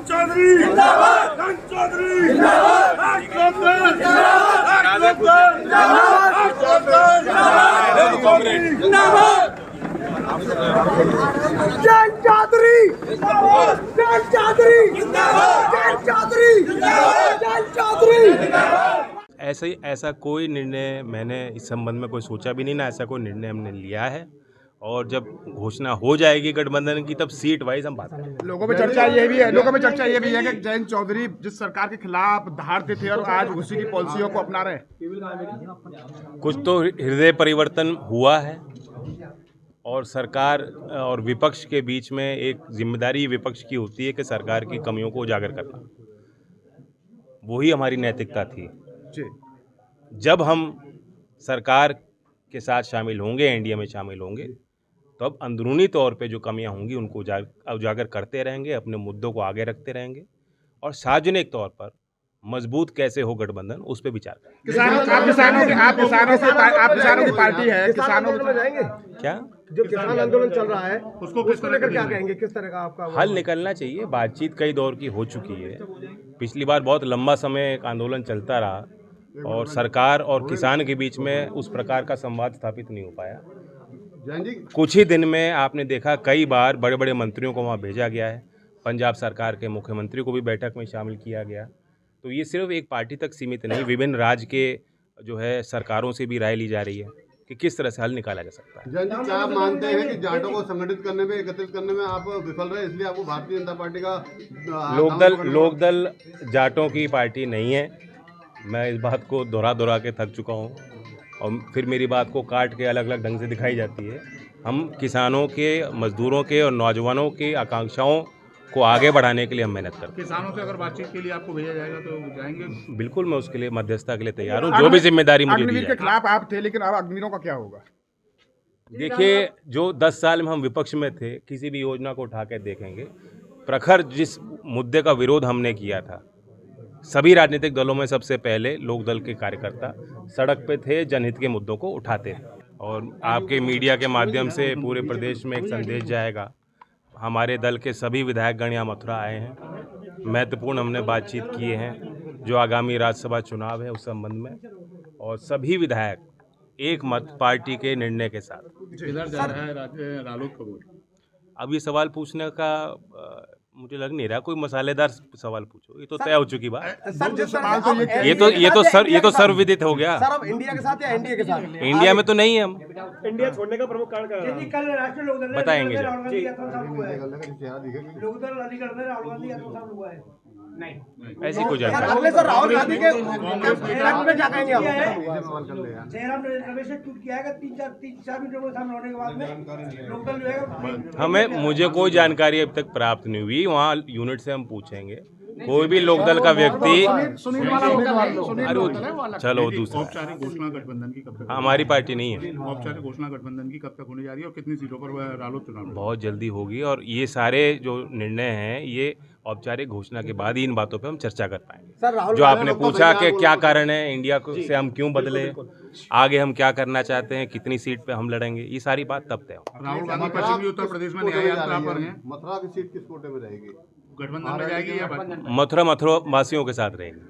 चौधरी जिंदाबाद, जयंत चौधरी जिंदाबाद, जयंत चौधरी जिंदाबाद, जयंत चौधरी जिंदाबाद, जयंत चौधरी जिंदाबाद, जयंत चौधरी। ऐसा कोई निर्णय मैंने इस संबंध में कोई सोचा भी नहीं ना, ऐसा कोई निर्णय हमने लिया है। और जब घोषणा हो जाएगी गठबंधन की तब सीट वाइज हम बात करेंगे। लोगों में चर्चा ये भी है कि जयंत चौधरी जिस सरकार के खिलाफ दहाड़ते थे और आज उसी की पॉलिसियों को अपना रहे हैं। कुछ तो हृदय परिवर्तन हुआ है और सरकार और विपक्ष के बीच में एक जिम्मेदारी विपक्ष की होती है कि सरकार की कमियों को उजागर करना। वही हमारी नैतिकता थी। जब हम सरकार के साथ शामिल होंगे, एनडीए में शामिल होंगे, तो अब अंदरूनी तौर पे जो कमियां होंगी उनको उजागर करते रहेंगे, अपने मुद्दों को आगे रखते रहेंगे और सार्वजनिक तौर पर मजबूत कैसे हो गठबंधन उस पे विचार करेंगे। आप किसानों की पार्टी है, किसानों में जाएंगे क्या जो किसान आंदोलन चल रहा है उसको लेकर क्या कहेंगे, किस तरह का आपका हल निकलना चाहिए? बातचीत कई दौर की हो चुकी है। पिछली बार बहुत लंबा समय एक आंदोलन चलता रहा और सरकार और किसान के बीच में उस प्रकार का संवाद स्थापित नहीं हो पाया। कुछ ही दिन में आपने देखा कई बार बड़े बड़े मंत्रियों को वहाँ भेजा गया है। पंजाब सरकार के मुख्यमंत्री को भी बैठक में शामिल किया गया। तो ये सिर्फ एक पार्टी तक सीमित नहीं, विभिन्न राज्य के जो है सरकारों से भी राय ली जा रही है कि किस तरह से हल निकाला जा सकता है। जयंत जी, क्या आप मानते हैं कि जाटों को संगठित करने में, एकत्रित करने में आप विफल रहे, इसलिए आपको भारतीय जनता पार्टी का लोकदल जाटों की पार्टी नहीं है। मैं इस बात को दोहरा के थक चुका हूँ और फिर मेरी बात को काट के अलग अलग ढंग से दिखाई जाती है। हम किसानों के, मजदूरों के और नौजवानों की आकांक्षाओं को आगे बढ़ाने के लिए हम मेहनत करते हैं। किसानों से अगर बातचीत के लिए आपको भेजा जाएगा तो जाएंगे? बिल्कुल, मैं उसके लिए मध्यस्थता के लिए तैयार हूँ, जो भी जिम्मेदारी मुझे दी अग्निवीर जाए। के खिलाफ आप थे, लेकिन अब अग्निवीरों का क्या होगा? देखिए, जो 10 साल में हम विपक्ष में थे, किसी भी योजना को उठा के देखेंगे, प्रखर जिस मुद्दे का विरोध हमने किया था, सभी राजनीतिक दलों में सबसे पहले लोकदल के कार्यकर्ता सड़क पे थे, जनहित के मुद्दों को उठाते थे। और आपके मीडिया के माध्यम से पूरे प्रदेश में एक संदेश जाएगा। हमारे दल के सभी विधायकगण यहाँ मथुरा आए हैं, महत्वपूर्ण हमने बातचीत किए हैं जो आगामी राज्यसभा चुनाव है उस संबंध में, और सभी विधायक एक मत पार्टी के निर्णय के साथ। किधर जा रहा है रालोद कबूल? अब ये सवाल पूछने का मुझे लग नहीं रहा, कोई मसालेदार सवाल पूछो, ये तो तय हो चुकी बात। ये तो सर्वविदित हो गया। सर, अब इंडिया के साथ या एनडीए के साथ? इंडिया में तो नहीं है हम। इंडिया छोड़ने का प्रमुख कारण क्या है? कल राष्ट्रीय लोकदल बताएंगे राहुल गांधी अलीगढ़ में राहुल गांधी हुआ है। नहीं, ऐसी कोई जानकारी अगले सर राहुल गांधी के कैंप में क्या कहेंगे आप? जयराम रमेश ने ट्वीट किया है कि 3-4 मिनटों के सामने होने के बाद में लोकदल जो है मुझे कोई जानकारी अब तक प्राप्त नहीं हुई। वहाँ यूनिट से हम पूछेंगे। कोई भी लोकदल का व्यक्ति, चलो दूसरा, औपचारिक घोषणा गठबंधन की कब तक? हमारी पार्टी नहीं है। औपचारिक घोषणा गठबंधन की कब तक होने जा रही है और कितनी सीटों पर रालोद चुनाव? बहुत जल्दी होगी और ये सारे जो निर्णय हैं ये औपचारिक घोषणा के बाद ही इन बातों पे हम चर्चा कर पाएंगे। जो आपने पूछा कि क्या कारण है इंडिया को से हम क्यों बदले, आगे हम क्या करना चाहते हैं, कितनी सीट पे हम लड़ेंगे, ये सारी बात तब तय हो। राहुल गांधी पश्चिमी उत्तर प्रदेश में न्याय यात्रा पर हैं। मथुरा की सीट किस कोटे में रहेगी? गठबंधन में जाएगी या मथुरा वासियों के साथ रहेंगे।